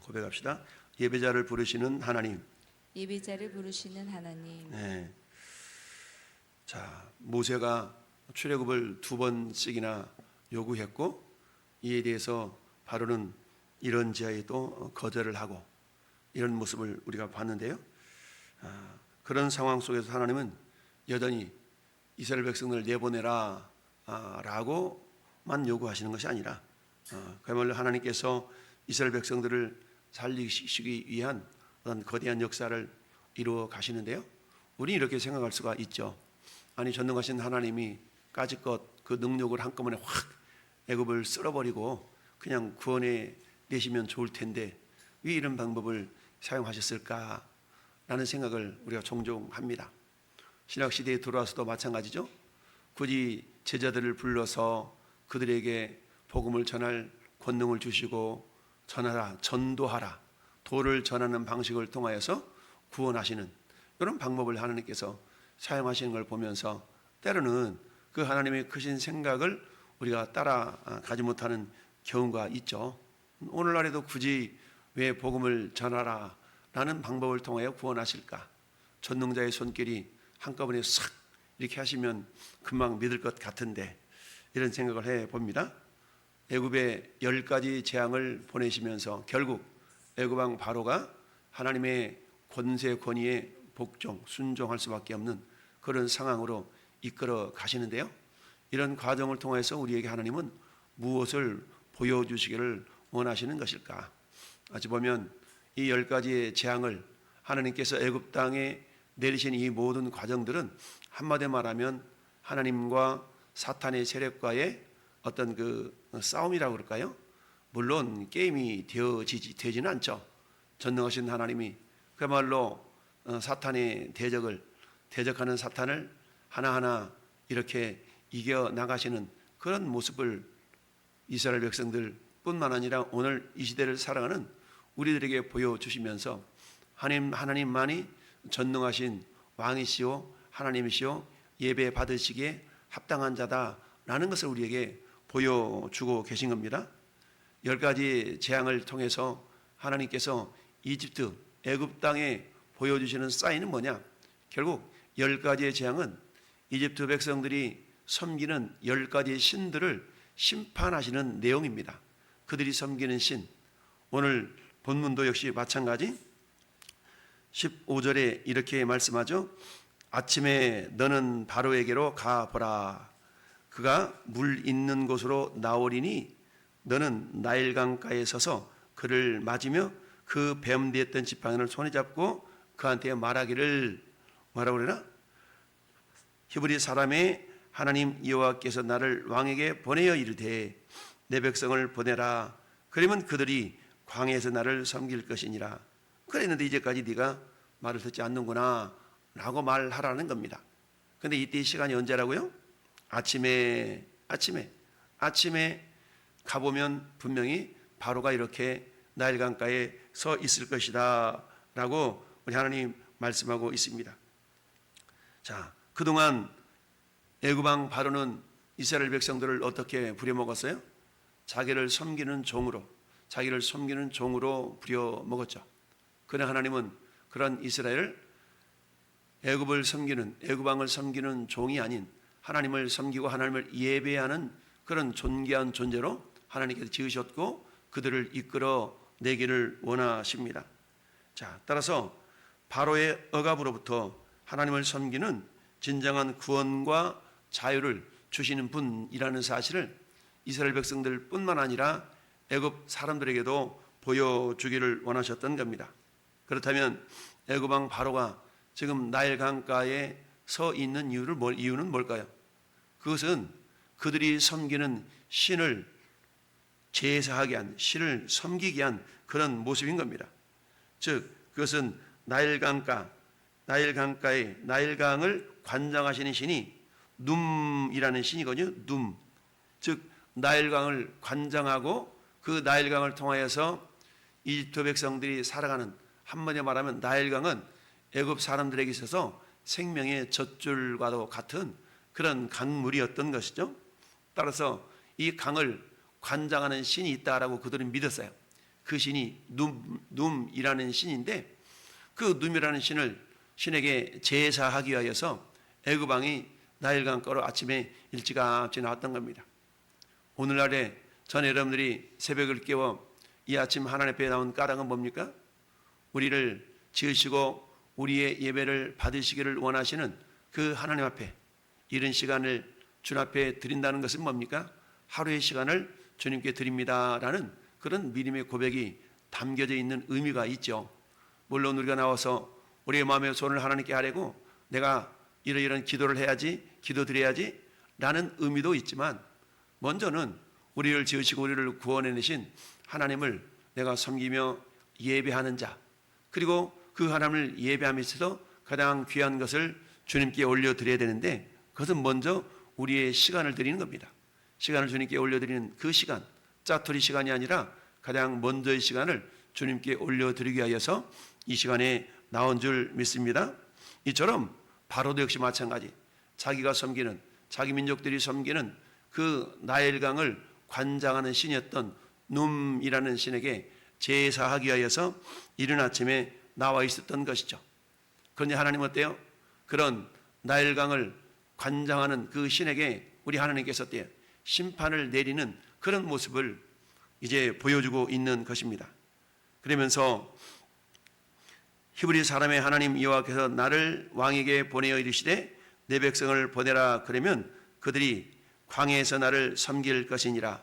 고백합시다. 예배자를 부르시는 하나님. 예배자를 부르시는 하나님. 네. 자, 모세가 출애굽을 2번씩이나 요구했고 이에 대해서 바로는 이런 지하에 또 거절을 하고 이런 모습을 우리가 봤는데요. 그런 상황 속에서 하나님은 여전히 이스라엘 백성을 내보내라 라고만 요구하시는 것이 아니라 그야말로 하나님께서 이스라엘 백성들을 살리시기 위한 어떤 거대한 역사를 이루어 가시는데요. 우리는 이렇게 생각할 수가 있죠. 아니, 전능하신 하나님이 까짓것 그 능력을 한꺼번에 확 애굽을 쓸어버리고 그냥 구원해 내시면 좋을 텐데 왜 이런 방법을 사용하셨을까 라는 생각을 우리가 종종 합니다. 신약시대에 들어와서도 마찬가지죠. 굳이 제자들을 불러서 그들에게 복음을 전할 권능을 주시고 전하라, 전도하라, 도를 전하는 방식을 통하여서 구원하시는 이런 방법을 하나님께서 사용하시는 걸 보면서 때로는 그 하나님의 크신 생각을 우리가 따라가지 못하는 경우가 있죠. 오늘날에도 굳이 왜 복음을 전하라 라는 방법을 통하여 구원하실까? 전능자의 손길이 한꺼번에 싹 이렇게 하시면 금방 믿을 것 같은데 이런 생각을 해봅니다. 애굽에 10가지 재앙을 보내시면서 결국 애굽왕 바로가 하나님의 권세 권위에 복종, 순종할 수밖에 없는 그런 상황으로 이끌어 가시는데요. 이런 과정을 통해서 우리에게 하나님은 무엇을 보여주시기를 원하시는 것일까? 어찌 보면 이 10가지의 재앙을 하나님께서 애굽 땅에 내리신 이 모든 과정들은 한마디 말하면 하나님과 사탄의 세력과의 어떤 그 싸움이라고 그럴까요? 물론 게임이 되지는 않죠. 전능하신 하나님이 그야말로 사탄의 대적하는 사탄을 하나하나 이렇게 이겨나가시는 그런 모습을 이스라엘 백성들 뿐만 아니라 오늘 이 시대를 살아가는 우리들에게 보여주시면서 하나님만이 전능하신 왕이시오 하나님이시오 예배 받으시기에 합당한 자다라는 것을 우리에게 보여주고 계신 겁니다. 10가지 재앙을 통해서 하나님께서 이집트 애굽 땅에 보여주시는 사인은 뭐냐? 결국 10가지의 재앙은 이집트 백성들이 섬기는 10가지의 신들을 심판하시는 내용입니다. 그들이 섬기는 신, 오늘 본문도 역시 마찬가지 15절에 이렇게 말씀하죠. 아침에 너는 바로에게로 가보라. 그가 물 있는 곳으로 나오리니 너는 나일강가에 서서 그를 맞으며 그 뱀되었던 지팡이를 손에 잡고 그한테 말하기를 뭐라고 그러나? 히브리 사람의 하나님 여호와께서 나를 왕에게 보내어 이르되 내 백성을 보내라. 그러면 그들이 광야에서 나를 섬길 것이니라. 그랬는데 이제까지 네가 말을 듣지 않는구나 라고 말하라는 겁니다. 그런데 이때 시간이 언제라고요? 아침에 가보면 분명히 바로가 이렇게 나일강가에 서 있을 것이다 라고 우리 하나님 말씀하고 있습니다. 자, 그동안 애굽왕 바로는 이스라엘 백성들을 어떻게 부려먹었어요? 자기를 섬기는 종으로 부려먹었죠. 그러나 하나님은 그런 이스라엘을 애굽왕을 섬기는 종이 아닌 하나님을 섬기고 하나님을 예배하는 그런 존귀한 존재로 하나님께서 지으셨고 그들을 이끌어 내기를 원하십니다. 자, 따라서 바로의 억압으로부터 하나님을 섬기는 진정한 구원과 자유를 주시는 분이라는 사실을 이스라엘 백성들 뿐만 아니라 애굽 사람들에게도 보여주기를 원하셨던 겁니다. 그렇다면 애굽왕 바로가 지금 나일 강가에 서 있는 이유는 뭘까요? 그것은 그들이 섬기는 신을 제사하게 한, 신을 섬기게 한 그런 모습인 겁니다. 즉 그것은 나일강을 관장하시는 신이 눔이라는 신이거든요. 눔. 즉 나일강을 관장하고 그 나일강을 통하여서 이집트 백성들이 살아가는, 한마디로 말하면 나일강은 애굽 사람들에게 있어서 생명의 젖줄과도 같은 그런 강물이었던 것이죠. 따라서 이 강을 관장하는 신이 있다라고 그들은 믿었어요. 그 신이 눔이라는 신인데, 그 눔이라는 신에게 제사하기 위하여서 애굽 왕이 나일강 거로 아침에 일찌감치 나왔던 겁니다. 오늘날에 전 여러분들이 새벽을 깨워 이 아침 하나님 앞에 나온 까닭은 뭡니까? 우리를 지으시고 우리의 예배를 받으시기를 원하시는 그 하나님 앞에 이른 시간을 주님 앞에 드린다는 것은 뭡니까? 하루의 시간을 주님께 드립니다라는 그런 믿음의 고백이 담겨져 있는 의미가 있죠. 물론 우리가 나와서 우리의 마음의 손을 하나님께 하려고 내가 이런 기도를 해야지, 기도드려야지 라는 의미도 있지만, 먼저는 우리를 지으시고 우리를 구원해내신 하나님을 내가 섬기며 예배하는 자, 그리고 그 하나님을 예배함에 있어서 가장 귀한 것을 주님께 올려드려야 되는데, 그것은 먼저 우리의 시간을 드리는 겁니다. 시간을 주님께 올려드리는 그 시간, 짜투리 시간이 아니라 가장 먼저의 시간을 주님께 올려드리기 위하여서 이 시간에 나온 줄 믿습니다. 이처럼 바로도 역시 마찬가지, 자기가 섬기는, 자기 민족들이 섬기는 그 나일강을 관장하는 신이었던 눔이라는 신에게 제사하기 위하여서 이른 아침에 나와 있었던 것이죠. 그런데 하나님은 어때요? 그런 나일강을 관장하는 그 신에게 우리 하나님께서 어때요? 심판을 내리는 그런 모습을 이제 보여주고 있는 것입니다. 그러면서 히브리 사람의 하나님 여호와께서 나를 왕에게 보내어 이르시되 내 백성을 보내라 그러면 그들이 광야에서 나를 섬길 것이니라.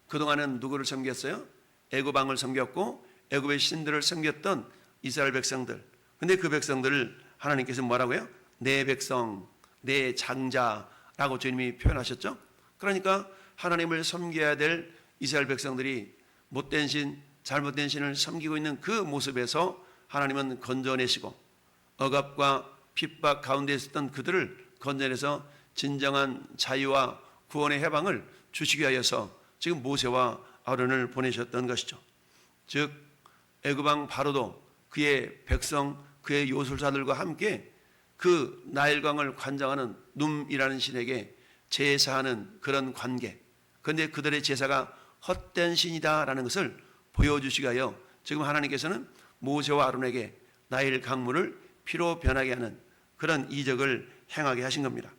그동안은 누구를 섬겼어요? 애굽 왕을 섬겼고 애굽의 신들을 섬겼던 이스라엘 백성들. 근데 그 백성들을 하나님께서 뭐라고요? 내 백성, 내 장자라고 주님이 표현하셨죠. 그러니까 하나님을 섬겨야 될 이스라엘 백성들이 못된 신, 잘못된 신을 섬기고 있는 그 모습에서 하나님은 건져내시고 억압과 핍박 가운데 있었던 그들을 건져내서 진정한 자유와 구원의 해방을 주시기 위하여서 지금 모세와 아론을 보내셨던 것이죠. 즉 애굽 왕 바로도 그의 백성, 그의 요술사들과 함께 그 나일강을 관장하는 눔이라는 신에게 제사하는 그런 관계, 그런데 그들의 제사가 헛된 신이다라는 것을 보여주시기 위하여 지금 하나님께서는 모세와 아론에게 나일 강물을 피로 변하게 하는 그런 이적을 행하게 하신 겁니다.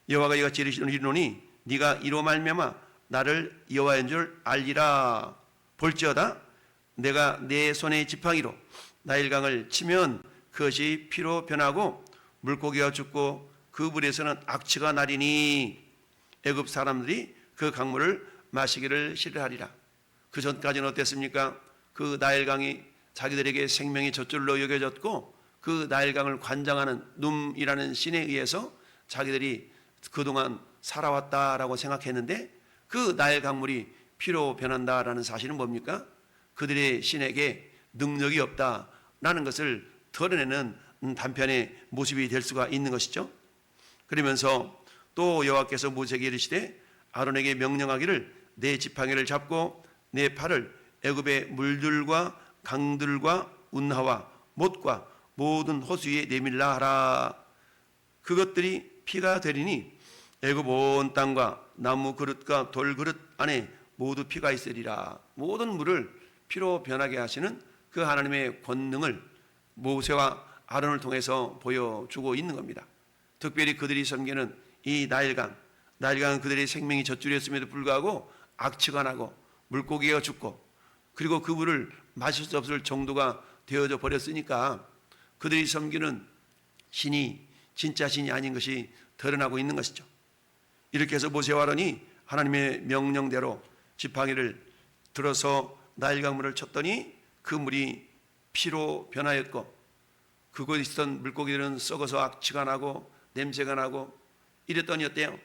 여호와가 이같이 이르노니 네가 이로 말미암아 나를 여호와인 줄 알리라. 볼지어다 내가 내 손의 지팡이로 나일강을 치면 그것이 피로 변하고 물고기가 죽고 그 물에서는 악취가 나리니 애굽 사람들이 그 강물을 마시기를 싫어하리라. 그 전까지는 어땠습니까? 그 나일강이 자기들에게 생명의 젖줄로 여겨졌고 그 나일강을 관장하는 눔이라는 신에 의해서 자기들이 그동안 살아왔다라고 생각했는데 그 나일강물이 피로 변한다라는 사실은 뭡니까? 그들의 신에게 능력이 없다라는 것을 드러내는 단편의 모습이 될 수가 있는 것이죠. 그러면서 또 여호와께서 모세에게 이르시되 아론에게 명령하기를 내 지팡이를 잡고 내 팔을 애굽의 물들과 강들과 운하와 못과 모든 호수 위에 내밀라 하라. 그것들이 피가 되리니 애굽 온 땅과 나무 그릇과 돌 그릇 안에 모두 피가 있으리라. 모든 물을 피로 변하게 하시는 그 하나님의 권능을 모세와 아론을 통해서 보여주고 있는 겁니다. 특별히 그들이 섬기는 이 나일강은 그들의 생명이 젖줄이었음에도 불구하고 악취가 나고 물고기가 죽고 그리고 그 물을 마실 수 없을 정도가 되어져 버렸으니까 그들이 섬기는 신이 진짜 신이 아닌 것이 드러나고 있는 것이죠. 이렇게 해서 모세와 아론이 하나님의 명령대로 지팡이를 들어서 나일강물을 쳤더니 그 물이 피로 변하였고 그곳에 있었던 물고기들은 썩어서 악취가 나고 냄새가 나고 이랬더니 어때요?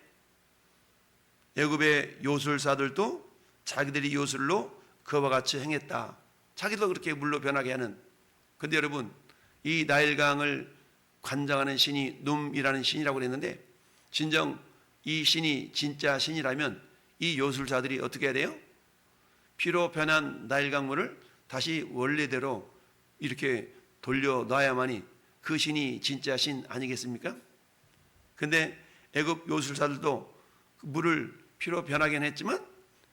애굽의 요술사들도 자기들이 요술로 그와 같이 행했다. 자기도 그렇게 물로 변하게 하는. 그런데 여러분, 이 나일강을 관장하는 신이 눔이라는 신이라고 그랬는데 진정 이 신이 진짜 신이라면 이 요술사들이 어떻게 해야 돼요? 피로 변한 나일강물을 다시 원래대로 이렇게 돌려놔야만이 그 신이 진짜 신 아니겠습니까? 근데 애굽 요술사들도 물을 피로 변하긴 했지만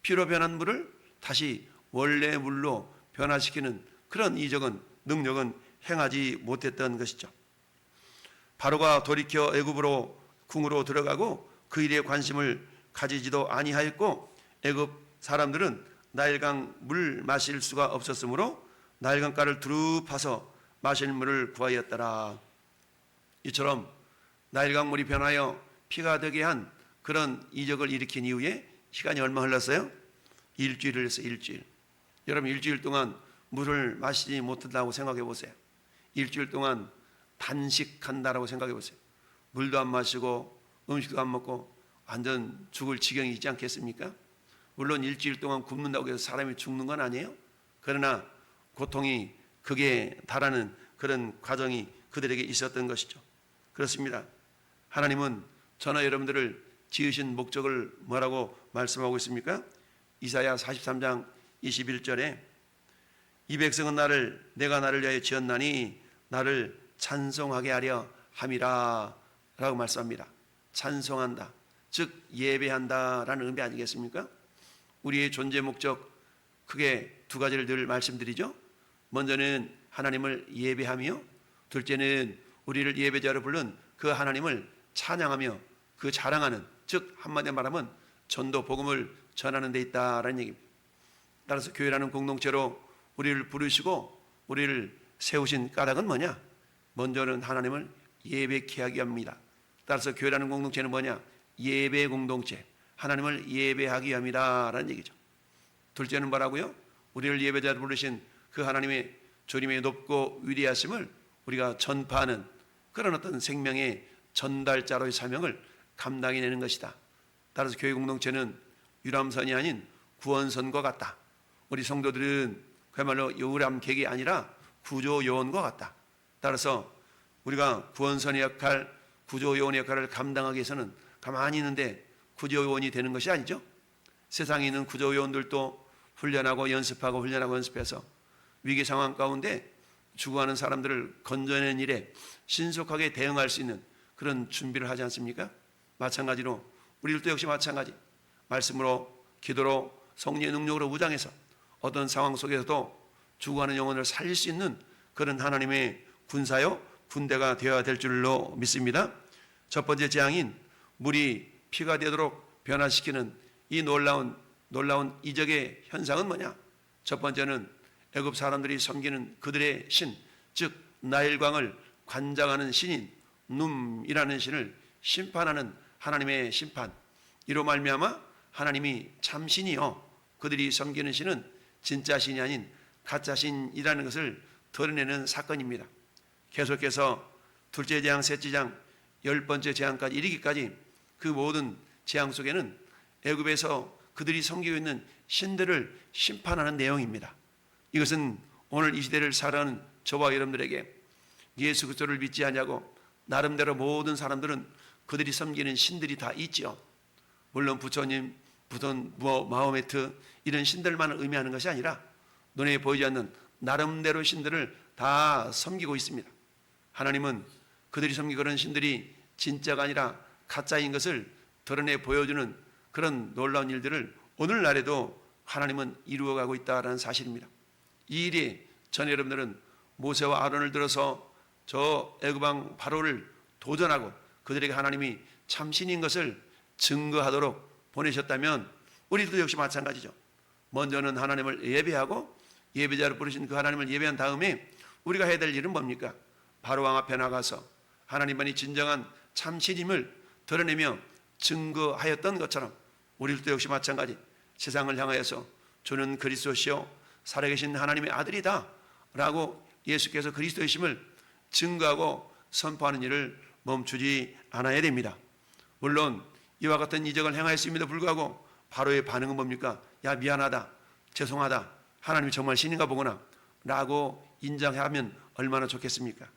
피로 변한 물을 다시 원래 물로 변화시키는 그런 이적은 능력은 행하지 못했던 것이죠. 바로가 돌이켜 애굽으로 궁으로 들어가고 그 일에 관심을 가지지도 아니하였고 애굽 사람들은 나일강 물 마실 수가 없었으므로 나일강가를 두루 파서 마실 물을 구하였더라. 이처럼 나일강 물이 변하여 피가 되게 한 그런 이적을 일으킨 이후에 시간이 얼마 흘렀어요? 일주일을 했어요. 일주일. 여러분 일주일 동안 물을 마시지 못한다고 생각해 보세요. 일주일 동안 단식한다라고 생각해 보세요. 물도 안 마시고 음식도 안 먹고 완전 죽을 지경이 있지 않겠습니까? 물론 일주일 동안 굶는다고 해서 사람이 죽는 건 아니에요. 그러나 고통이 극에 달하는 그런 과정이 그들에게 있었던 것이죠. 그렇습니다. 하나님은 저나 여러분들을 지으신 목적을 뭐라고 말씀하고 있습니까? 이사야 43장 21절에 이 백성은 내가 나를 위하여 지었나니 나를 찬송하게 하려 함이라 라고 말씀합니다. 찬송한다, 즉 예배한다라는 의미 아니겠습니까? 우리의 존재 목적 크게 두 가지를 늘 말씀드리죠. 먼저는 하나님을 예배하며, 둘째는 우리를 예배자로 부른 그 하나님을 찬양하며 그 자랑하는, 즉 한마디로 말하면 전도 복음을 전하는 데 있다라는 얘기입니다. 따라서 교회라는 공동체로 우리를 부르시고 우리를 세우신 까닭은 뭐냐? 먼저는 하나님을 예배케 하기 위함입니다. 따라서 교회라는 공동체는 뭐냐? 예배 공동체, 하나님을 예배하기 위함이라는 얘기죠. 둘째는 뭐라고요? 우리를 예배자로 부르신 그 하나님의 주님의 높고 위대하심을 우리가 전파하는 그런 어떤 생명의 전달자로의 사명을 감당해내는 것이다. 따라서 교회 공동체는 유람선이 아닌 구원선과 같다. 우리 성도들은 그야말로 유람객이 아니라 구조요원과 같다. 따라서 우리가 구원선의 역할, 구조요원의 역할을 감당하기 위해서는 가만히 있는데 구조요원이 되는 것이 아니죠. 세상에 있는 구조요원들도 훈련하고 연습해서 위기 상황 가운데 죽어가는 사람들을 건져내는 일에 신속하게 대응할 수 있는 그런 준비를 하지 않습니까? 마찬가지로 우리들도 역시 마찬가지, 말씀으로, 기도로, 성령의 능력으로 무장해서 어떤 상황 속에서도 죽어가는 영혼을 살릴 수 있는 그런 하나님의 군사요, 군대가 되어야 될 줄로 믿습니다. 첫 번째 재앙인 물이 피가 되도록 변화시키는 이 놀라운 이적의 현상은 뭐냐? 첫 번째는 애굽 사람들이 섬기는 그들의 신, 즉 나일강을 관장하는 신인 눔이라는 신을 심판하는 하나님의 심판, 이로 말미암아 하나님이 참신이요 그들이 섬기는 신은 진짜 신이 아닌 가짜 신이라는 것을 드러내는 사건입니다. 계속해서 둘째 재앙, 셋째 재앙, 10번째 재앙까지 이르기까지 그 모든 재앙 속에는 애굽에서 그들이 섬기고 있는 신들을 심판하는 내용입니다. 이것은 오늘 이 시대를 살아가는 저와 여러분들에게 예수 그리스도를 믿지 않냐고 나름대로 모든 사람들은 그들이 섬기는 신들이 다 있죠. 물론 부처님, 마호메트 이런 신들만을 의미하는 것이 아니라 눈에 보이지 않는 나름대로 신들을 다 섬기고 있습니다. 하나님은 그들이 섬기고 그런 신들이 진짜가 아니라 가짜인 것을 드러내 보여주는 그런 놀라운 일들을 오늘날에도 하나님은 이루어가고 있다는 사실입니다. 이 일이 전 여러분들은 모세와 아론을 들어서 저 애굽왕 바로를 도전하고 그들에게 하나님이 참신인 것을 증거하도록 보내셨다면 우리도 역시 마찬가지죠. 먼저는 하나님을 예배하고 예배자로 부르신 그 하나님을 예배한 다음에 우리가 해야 될 일은 뭡니까? 바로왕 앞에 나가서 하나님만이 진정한 참신임을 드러내며 증거하였던 것처럼 우리도 역시 마찬가지, 세상을 향하여서 주는 그리스도시요 살아계신 하나님의 아들이다 라고 예수께서 그리스도이심을 증거하고 선포하는 일을 멈추지 않아야 됩니다. 물론 이와 같은 이적을 행하였음에도 불구하고 바로의 반응은 뭡니까? 야, 미안하다, 죄송하다, 하나님이 정말 신인가 보구나 라고 인정하면 얼마나 좋겠습니까?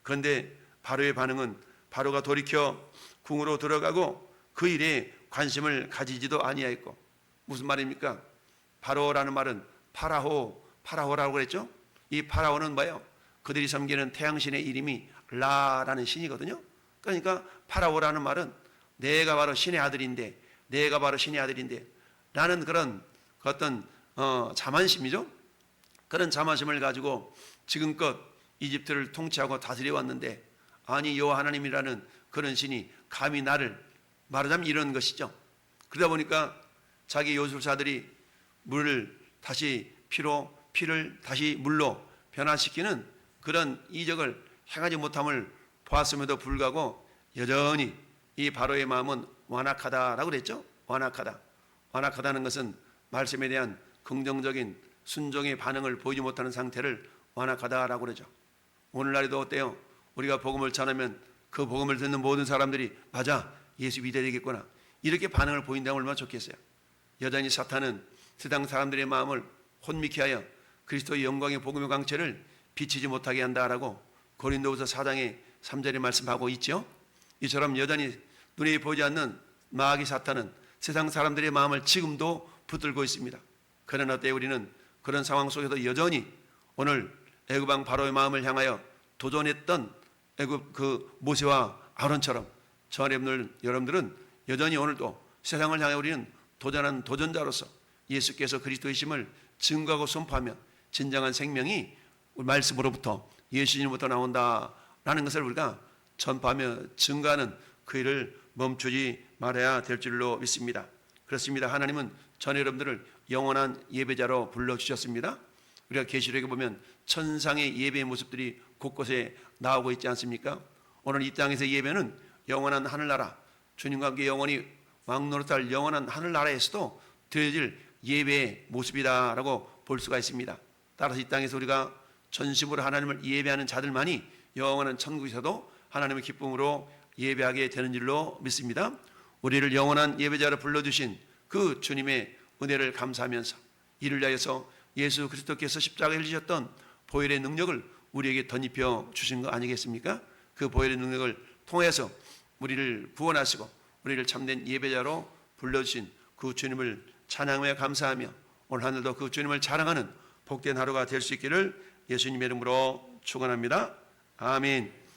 그런데 바로의 반응은 바로가 돌이켜 궁으로 들어가고 그 일에 관심을 가지지도 아니하였고, 무슨 말입니까? 바로라는 말은 파라호라고 그랬죠? 이 파라오는 뭐예요? 그들이 섬기는 태양신의 이름이 라라는 신이거든요. 그러니까 파라오라는 말은 내가 바로 신의 아들인데 라는 그런 어떤 자만심이죠. 그런 자만심을 가지고 지금껏 이집트를 통치하고 다스려 왔는데, 아니 여호와 하나님이라는 그런 신이 감히 나를, 말하자면 이런 것이죠. 그러다 보니까 자기 요술사들이 물을 다시 피로, 피를 다시 물로 변화시키는 그런 이적을 행하지 못함을 보았음에도 불구하고 여전히 이 바로의 마음은 완악하다라고 그랬죠. 완악하다. 완악하다는 것은 말씀에 대한 긍정적인 순종의 반응을 보이지 못하는 상태를 완악하다라고 그러죠. 오늘날에도 어때요? 우리가 복음을 전하면 그 복음을 듣는 모든 사람들이 맞아, 예수 믿어야 되겠구나, 이렇게 반응을 보인다면 얼마나 좋겠어요. 여전히 사탄은 세상 사람들의 마음을 혼미케 하여 그리스도의 영광의 복음의 광채를 비치지 못하게 한다라고 고린도후서 4장의 3절에 말씀하고 있죠. 이처럼 여전히 눈에 보이지 않는 마귀 사탄은 세상 사람들의 마음을 지금도 붙들고 있습니다. 그러나 때 우리는 그런 상황 속에서 여전히 오늘 애굽 왕 바로의 마음을 향하여 도전했던 애굽 그 모세와 아론처럼 저 여러분들은 여전히 오늘도 세상을 향해 우리는 도전한 도전자로서 예수께서 그리스도이심을 증거하고 선포하며 진정한 생명이 말씀으로부터 예수님으로부터 나온다라는 것을 우리가 전파하며 증거하는 그 일을 멈추지 말아야 될 줄로 믿습니다. 그렇습니다. 하나님은 전 여러분들을 영원한 예배자로 불러주셨습니다. 우리가 계시록에 보면 천상의 예배의 모습들이 곳곳에 나오고 있지 않습니까? 오늘 이 땅에서 예배는 영원한 하늘나라, 주님과 함께 영원히 왕노릇할 영원한 하늘나라에서도 드려질 예배의 모습이다라고 볼 수가 있습니다. 따라서 이 땅에서 우리가 전심으로 하나님을 예배하는 자들만이 영원한 천국에서도 하나님의 기쁨으로 예배하게 되는 줄로 믿습니다. 우리를 영원한 예배자로 불러주신 그 주님의 은혜를 감사하면서 이를 위하여서 예수 그리스도께서 십자가에 흘리셨던 보혈의 능력을 우리에게 덧입혀 주신 거 아니겠습니까? 그 보혈의 능력을 통해서 우리를 구원하시고 우리를 참된 예배자로 불러주신 그 주님을 찬양하며 감사하며 오늘 하늘도 그 주님을 자랑하는 복된 하루가 될 수 있기를 예수님의 이름으로 축원합니다. 아멘.